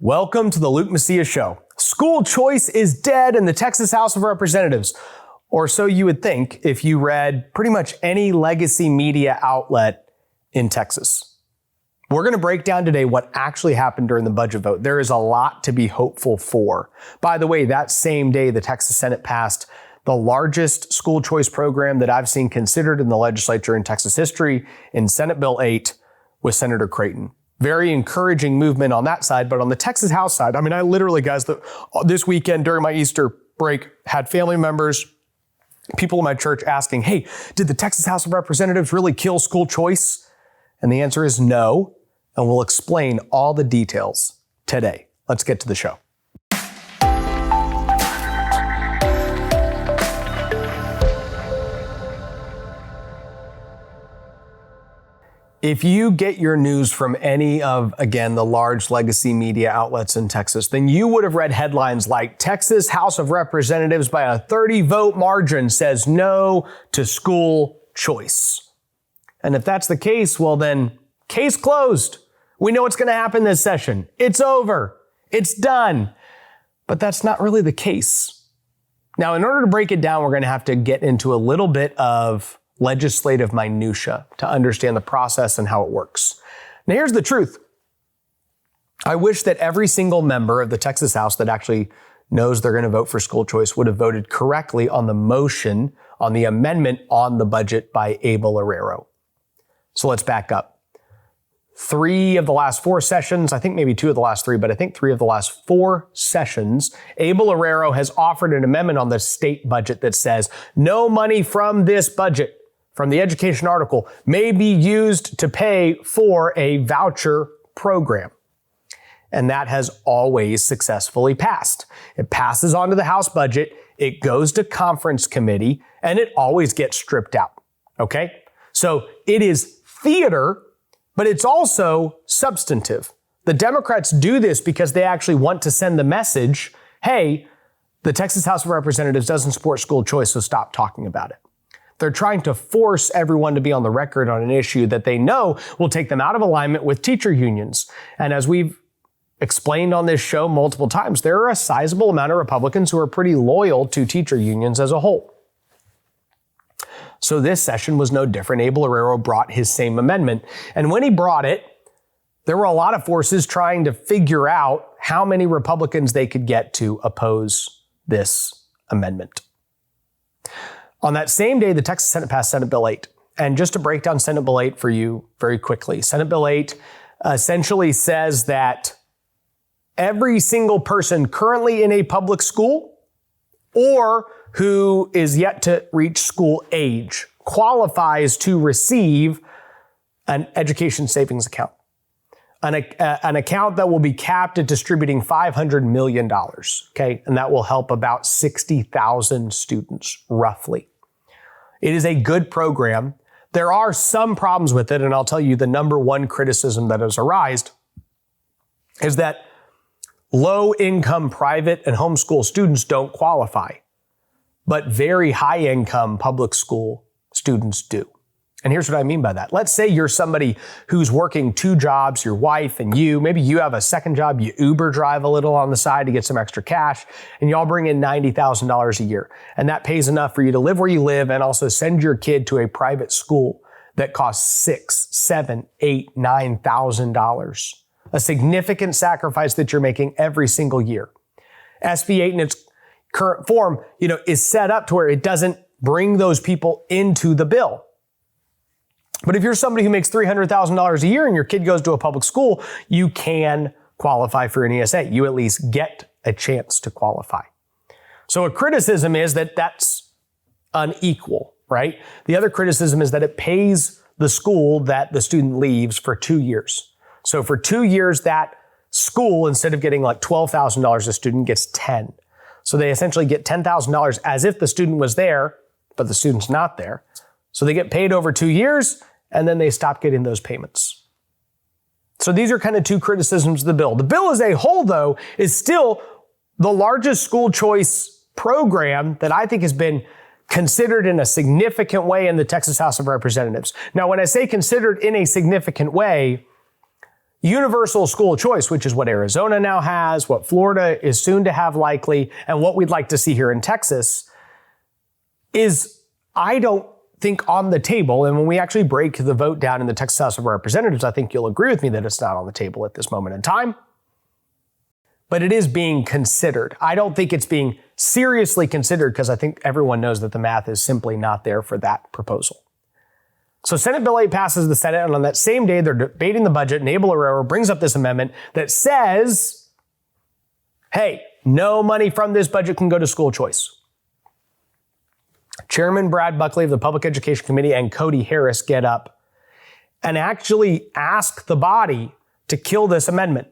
Welcome to the Luke Macias Show. School choice is dead in the Texas House of Representatives, or so you would think if you read pretty much any legacy media outlet in Texas. We're going to break down today what actually happened during the budget vote. There is a lot to be hopeful for. By the way, that same day, the Texas Senate passed the largest school choice program that I've seen considered in the legislature in Texas history in Senate Bill 8 with Senator Creighton. Very encouraging movement on that side, but on the Texas House side, I mean, I literally, guys, this weekend during my Easter break, had family members, people in my church asking, hey, did the Texas House of Representatives really kill school choice? And the answer is no, and we'll explain all the details today. Let's get to the show. If you get your news from any of, again, the large legacy media outlets in Texas, then you would have read headlines like Texas House of Representatives by a 30-vote margin says no to school choice. And if that's the case, well then, case closed. We know what's going to happen this session. It's over. It's done. But that's not really the case. Now, in order to break it down, we're going to have to get into a little bit of legislative minutia to understand the process and how it works. Now, here's the truth. I wish that every single member of the Texas House that actually knows they're going to vote for school choice would have voted correctly on the motion, on the amendment on the budget by Abel Herrero. So let's back up. 3 of the last 4 sessions, I think maybe 2 of the last 3, but I think 3 of the last 4 sessions, Abel Herrero has offered an amendment on the state budget that says no money from this budget, from the education article, may be used to pay for a voucher program. And that has always successfully passed. It passes onto the House budget, it goes to conference committee, and it always gets stripped out. Okay? So it is theater, but it's also substantive. The Democrats do this because they actually want to send the message, hey, the Texas House of Representatives doesn't support school choice, so stop talking about it. They're trying to force everyone to be on the record on an issue that they know will take them out of alignment with teacher unions. And as we've explained on this show multiple times, there are a sizable amount of Republicans who are pretty loyal to teacher unions as a whole. So this session was no different. Abel Herrero brought his same amendment. And when he brought it, there were a lot of forces trying to figure out how many Republicans they could get to oppose this amendment. On that same day, the Texas Senate passed Senate Bill 8. And just to break down Senate Bill 8 for you very quickly, Senate Bill 8 essentially says that every single person currently in a public school or who is yet to reach school age qualifies to receive an education savings account, an account that will be capped at distributing $500 million, okay? And that will help about 60,000 students, roughly. It is a good program. There are some problems with it, and I'll tell you the number one criticism that has arisen is that low-income private and homeschool students don't qualify, but very high-income public school students do. And here's what I mean by that. Let's say you're somebody who's working 2 jobs, your wife and you, maybe you have a second job, you Uber drive a little on the side to get some extra cash, and y'all bring in $90,000 a year. And that pays enough for you to live where you live and also send your kid to a private school that costs $6,000, $7,000, $8,000, $9,000. A significant sacrifice that you're making every single year. SB 8 in its current form, is set up to where it doesn't bring those people into the bill. But if you're somebody who makes $300,000 a year and your kid goes to a public school, you can qualify for an ESA. You at least get a chance to qualify. So a criticism is that that's unequal, right? The other criticism is that it pays the school that the student leaves for 2 years. So for 2 years, that school, instead of getting like $12,000 a student, gets 10. So they essentially get $10,000 as if the student was there, but the student's not there. So they get paid over 2 years, and then they stop getting those payments. So these are kind of 2 criticisms of the bill. The bill as a whole, though, is still the largest school choice program that I think has been considered in a significant way in the Texas House of Representatives. Now, when I say considered in a significant way, universal school choice, which is what Arizona now has, what Florida is soon to have likely, and what we'd like to see here in Texas, is, I don't think, on the table. And when we actually break the vote down in the Texas House of Representatives, I think you'll agree with me that it's not on the table at this moment in time. But it is being considered. I don't think it's being seriously considered because I think everyone knows that the math is simply not there for that proposal. So Senate Bill 8 passes the Senate, and on that same day, they're debating the budget, and Abel Herrera brings up this amendment that says, hey, no money from this budget can go to school choice. Chairman Brad Buckley of the Public Education Committee and Cody Harris get up and actually ask the body to kill this amendment.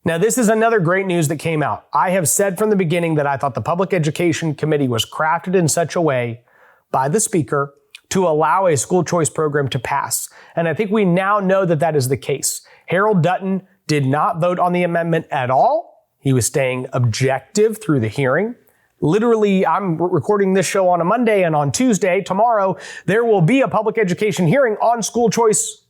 Now, this is another great news that came out. I have said from the beginning that I thought the Public Education Committee was crafted in such a way by the Speaker to allow a school choice program to pass. And I think we now know that that is the case. Harold Dutton did not vote on the amendment at all. He was staying objective through the hearing. Literally, I'm recording this show on a Monday, and on Tuesday, tomorrow, there will be a public education hearing on school choice.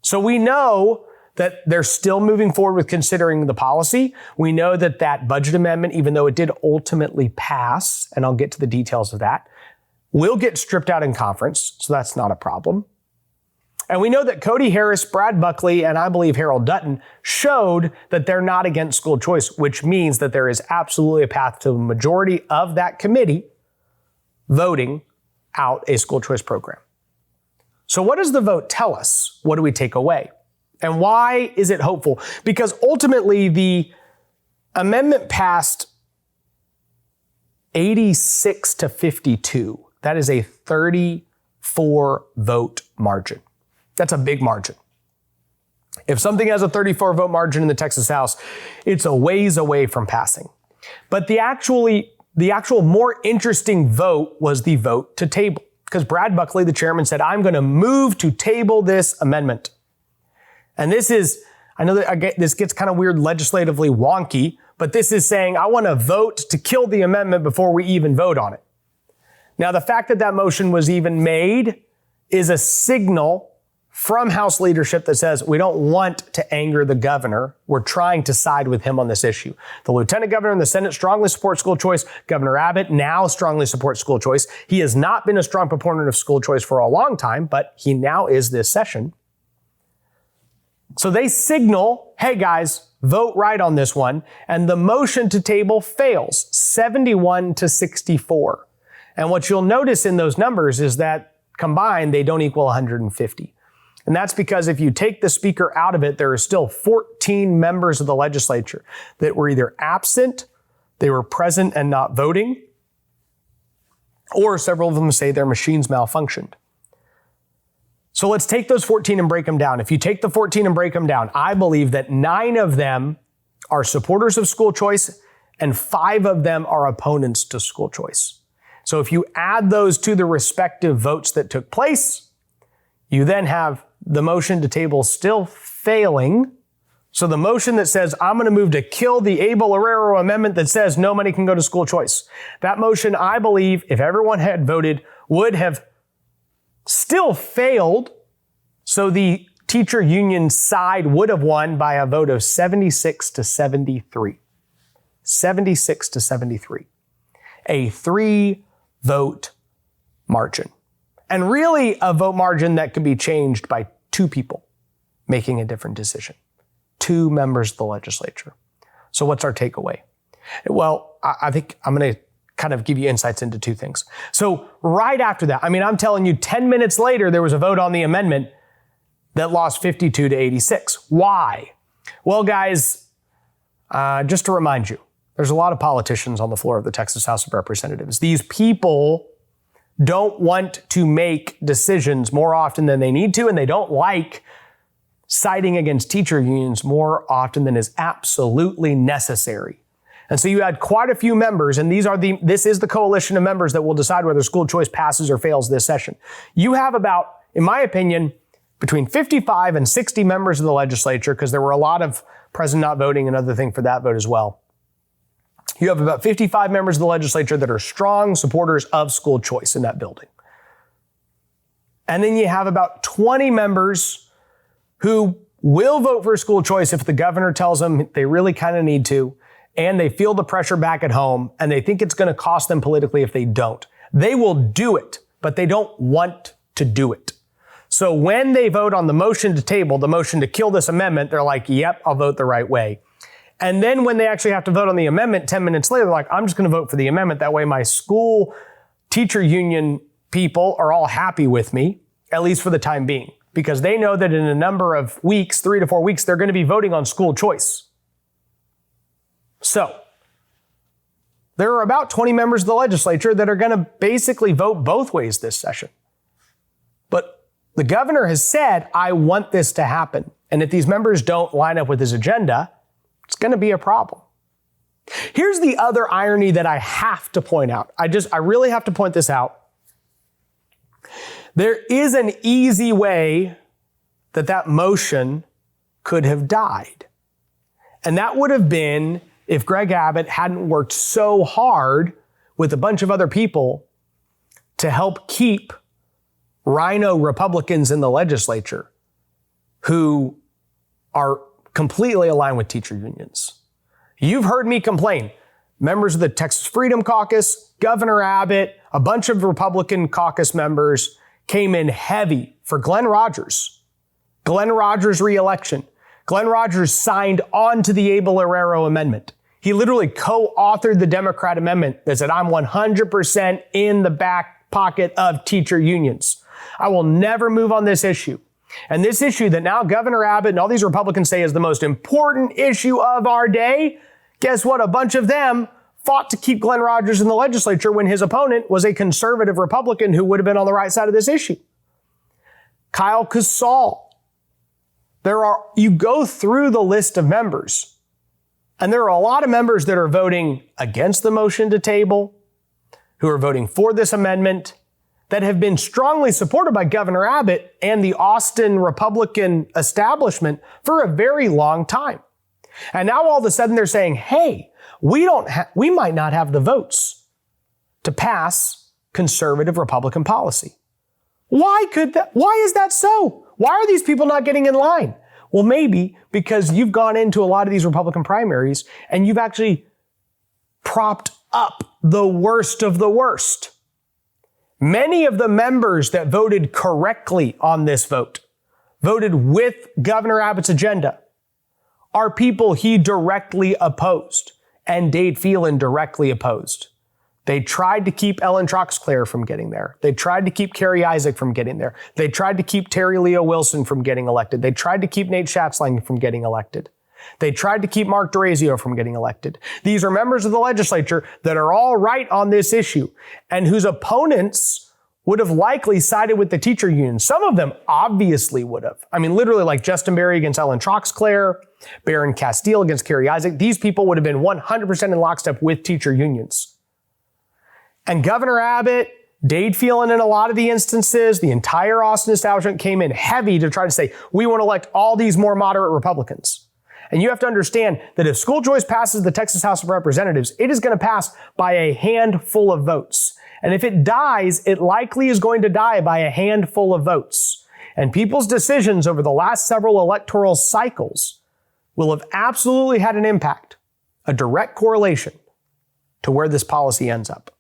So we know that they're still moving forward with considering the policy. We know that that budget amendment, even though it did ultimately pass, and I'll get to the details of that, will get stripped out in conference, so that's not a problem. And we know that Cody Harris, Brad Buckley, and I believe Harold Dutton showed that they're not against school choice, which means that there is absolutely a path to the majority of that committee voting out a school choice program. So what does the vote tell us? What do we take away? And why is it hopeful? Because ultimately the amendment passed 86 to 52. That is a 34 vote margin. That's a big margin. If something has a 34 vote margin in the Texas House, it's a ways away from passing. But the actual more interesting vote was the vote to table, because Brad Buckley, the chairman, said, I'm going to move to table this amendment. And this is, I know that this gets kind of weird, legislatively wonky, but this is saying I want to vote to kill the amendment before we even vote on it. Now, the fact that that motion was even made is a signal from House leadership that says we don't want to anger the governor. We're trying to side with him on this issue. The lieutenant governor and the Senate strongly support school choice. Governor Abbott now strongly supports school choice. He has not been a strong proponent of school choice for a long time, but he now is this session. So they signal, hey guys, vote right on this one. And the motion to table fails, 71 to 64. And what you'll notice in those numbers is that combined, they don't equal 150. And that's because if you take the speaker out of it, there are still 14 members of the legislature that were either absent, they were present and not voting, or several of them say their machines malfunctioned. So let's take those 14 and break them down. If you take the 14 and break them down, I believe that 9 of them are supporters of school choice and 5 of them are opponents to school choice. So if you add those to the respective votes that took place, you then have the motion to table still failing. So the motion that says, I'm going to move to kill the Abel Herrera amendment that says no money can go to school choice. That motion, I believe, if everyone had voted, would have still failed. So the teacher union side would have won by a vote of 76 to 73. 76 to 73. A 3-vote margin. And really a vote margin that could be changed by 2 people making a different decision. 2 members of the legislature. So what's our takeaway? Well, I think I'm going to kind of give you insights into 2 things. So right after that, I'm telling you 10 minutes later, there was a vote on the amendment that lost 52 to 86. Why? Well, guys, just to remind you, there's a lot of politicians on the floor of the Texas House of Representatives. These people don't want to make decisions more often than they need to, and they don't like siding against teacher unions more often than is absolutely necessary. And so you had quite a few members, and this is the coalition of members that will decide whether school choice passes or fails this session. You have about, in my opinion, between 55 and 60 members of the legislature, because there were a lot of present not voting, another thing for that vote as well. You have about 55 members of the legislature that are strong supporters of school choice in that building. And then you have about 20 members who will vote for school choice if the governor tells them they really kind of need to, and they feel the pressure back at home, and they think it's going to cost them politically if they don't. They will do it, but they don't want to do it. So when they vote on the motion to table, the motion to kill this amendment, they're like, yep, I'll vote the right way. And then when they actually have to vote on the amendment 10 minutes later, they're like, I'm just going to vote for the amendment. That way my school teacher union people are all happy with me, at least for the time being, because they know that in a number of weeks, 3 to 4 weeks, they're going to be voting on school choice. So there are about 20 members of the legislature that are going to basically vote both ways this session. But the governor has said, I want this to happen. And if these members don't line up with his agenda, it's going to be a problem. Here's the other irony that I have to point out. I really have to point this out. There is an easy way that motion could have died. And that would have been if Greg Abbott hadn't worked so hard with a bunch of other people to help keep rhino Republicans in the legislature who are completely aligned with teacher unions. You've heard me complain. Members of the Texas Freedom Caucus, Governor Abbott, a bunch of Republican caucus members came in heavy for Glenn Rogers. Glenn Rogers' re-election. Glenn Rogers signed on to the Abel Herrero amendment. He literally co-authored the Democrat amendment that said, I'm 100% in the back pocket of teacher unions. I will never move on this issue. And this issue that now Governor Abbott and all these Republicans say is the most important issue of our day, guess what? A bunch of them fought to keep Glenn Rogers in the legislature when his opponent was a conservative Republican who would have been on the right side of this issue. Kyle Kasal. You go through the list of members, and there are a lot of members that are voting against the motion to table, who are voting for this amendment, that have been strongly supported by Governor Abbott and the Austin Republican establishment for a very long time. And now all of a sudden they're saying, hey, we might not have the votes to pass conservative Republican policy. Why is that so? Why are these people not getting in line? Well, maybe because you've gone into a lot of these Republican primaries and you've actually propped up the worst of the worst. Many of the members that voted correctly on this vote, voted with Governor Abbott's agenda, are people he directly opposed and Dade Phelan directly opposed. They tried to keep Ellen Troxclair from getting there. They tried to keep Kerry Isaac from getting there. They tried to keep Terry Leo Wilson from getting elected. They tried to keep Nate Schatzlang from getting elected. They tried to keep Mark DeRazio from getting elected. These are members of the legislature that are all right on this issue and whose opponents would have likely sided with the teacher union. Some of them obviously would have. I mean, literally like Justin Berry against Ellen Troxclair, Barron Castile against Kerry Isaac. These people would have been 100% in lockstep with teacher unions. And Governor Abbott, Dade Phelan in a lot of the instances, the entire Austin establishment came in heavy to try to say, we want to elect all these more moderate Republicans. And you have to understand that if school choice passes the Texas House of Representatives, it is going to pass by a handful of votes. And if it dies, it likely is going to die by a handful of votes. And people's decisions over the last several electoral cycles will have absolutely had an impact, a direct correlation to where this policy ends up.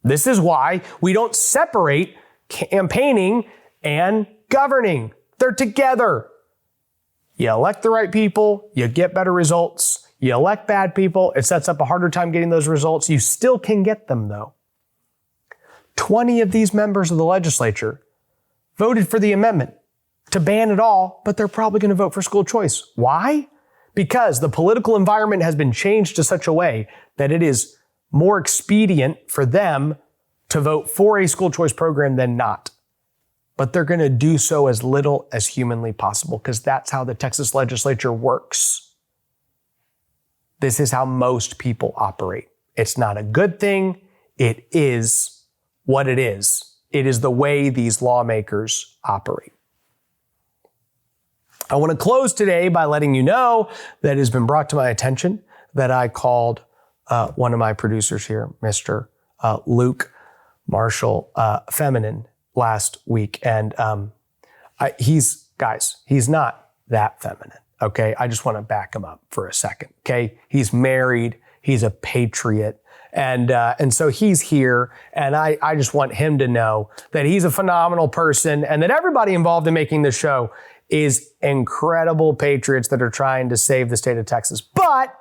This is why we don't separate campaigning and governing. They're together. You elect the right people, you get better results. You elect bad people, it sets up a harder time getting those results. You still can get them though. 20 of these members of the legislature voted for the amendment to ban it all, but they're probably going to vote for school choice. Why? Because the political environment has been changed to such a way that it is more expedient for them to vote for a school choice program than not. But they're going to do so as little as humanly possible because that's how the Texas legislature works. This is how most people operate. It's not a good thing. It is what it is. It is the way these lawmakers operate. I want to close today by letting you know that it has been brought to my attention that I called one of my producers here, Mr. Luke Marshall, feminine last week. And he's not that feminine. Okay. I just want to back him up for a second. Okay. He's married. He's a patriot. And so he's here, and I just want him to know that he's a phenomenal person and that everybody involved in making this show is incredible patriots that are trying to save the state of Texas. But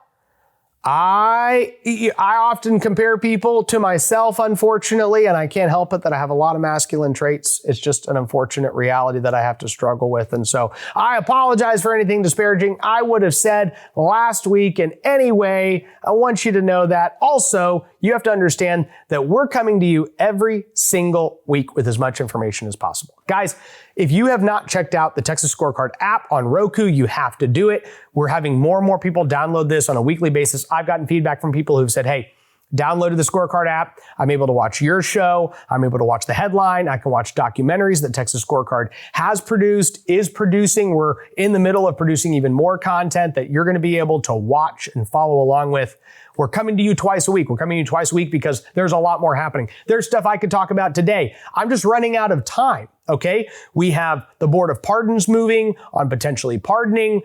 I often compare people to myself, unfortunately, and I can't help it that I have a lot of masculine traits. It's just an unfortunate reality that I have to struggle with. And so I apologize for anything disparaging I would have said last week. And anyway, I want you to know that. Also, you have to understand that we're coming to you every single week with as much information as possible. Guys, if you have not checked out the Texas Scorecard app on Roku, you have to do it. We're having more and more people download this on a weekly basis. I've gotten feedback from people who've said, hey, downloaded the Scorecard app. I'm able to watch your show. I'm able to watch the headline. I can watch documentaries that Texas Scorecard has produced, is producing. We're in the middle of producing even more content that you're going to be able to watch and follow along with. We're coming to you twice a week. We're coming to you twice a week because there's a lot more happening. There's stuff I could talk about today. I'm just running out of time. Okay. We have the Board of Pardons moving on potentially pardoning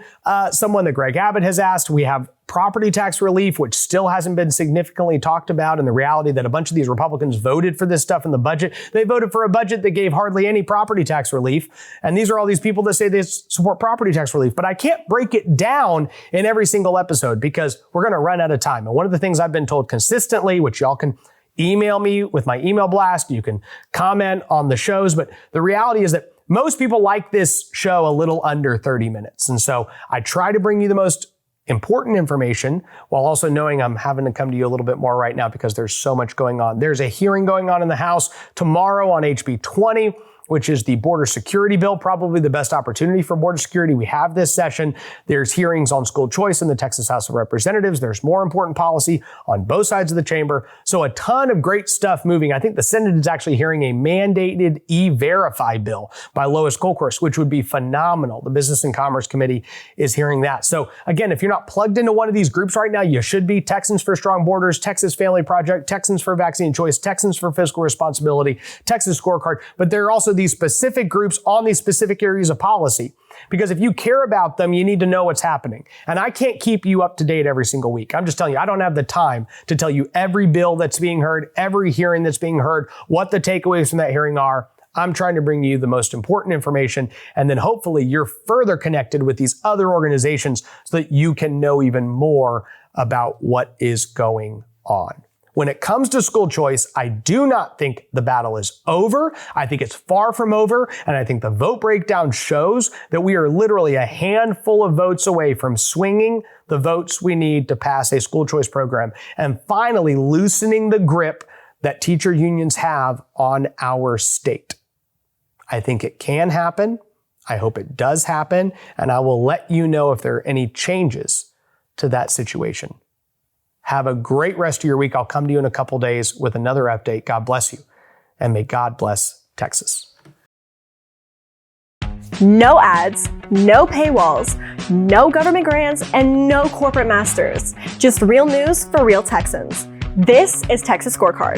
someone that Greg Abbott has asked. We have property tax relief, which still hasn't been significantly talked about, and the reality that a bunch of these Republicans voted for this stuff in the budget. They voted for a budget that gave hardly any property tax relief. And these are all these people that say they support property tax relief. But I can't break it down in every single episode because we're going to run out of time. And one of the things I've been told consistently, which y'all can email me with my email blast, you can comment on the shows, but the reality is that most people like this show a little under 30 minutes. And so I try to bring you the most important information while also knowing I'm having to come to you a little bit more right now because there's so much going on. There's a hearing going on in the House tomorrow on HB 20, which is the border security bill, probably the best opportunity for border security we have this session. There's hearings on school choice in the Texas House of Representatives. There's more important policy on both sides of the chamber. So a ton of great stuff moving. I think the Senate is actually hearing a mandated E-Verify bill by Lois Kolkhorst, which would be phenomenal. The Business and Commerce Committee is hearing that. So again, if you're not plugged into one of these groups right now, you should be. Texans for Strong Borders, Texas Family Project, Texans for Vaccine Choice, Texans for Fiscal Responsibility, Texas Scorecard. But there are also these specific groups on these specific areas of policy. Because if you care about them, you need to know what's happening. And I can't keep you up to date every single week. I'm just telling you, I don't have the time to tell you every bill that's being heard, every hearing that's being heard, what the takeaways from that hearing are. I'm trying to bring you the most important information. And then hopefully you're further connected with these other organizations so that you can know even more about what is going on. When it comes to school choice, I do not think the battle is over. I think it's far from over. And I think the vote breakdown shows that we are literally a handful of votes away from swinging the votes we need to pass a school choice program and finally loosening the grip that teacher unions have on our state. I think it can happen. I hope it does happen. And I will let you know if there are any changes to that situation. Have a great rest of your week. I'll come to you in a couple days with another update. God bless you, and may God bless Texas. No ads, no paywalls, no government grants, and no corporate masters. Just real news for real Texans. This is Texas Scorecard.